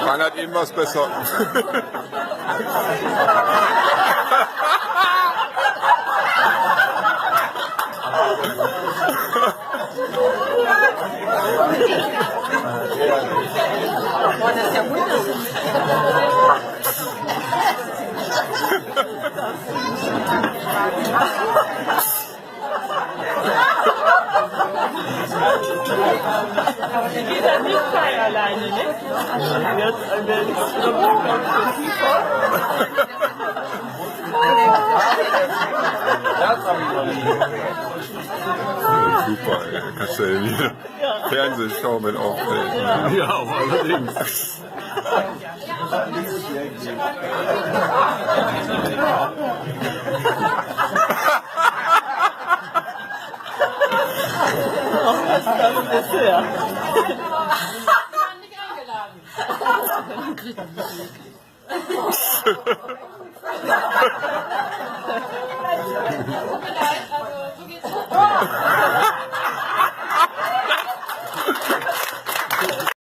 Man hat eben was besser. Das ist ja wunderschön. Aber die geht dann nicht frei alleine, ne? Super, ey. Kannst du ja wieder Fernsehschau mit auftreten. Ja, aber allerdings. Ja.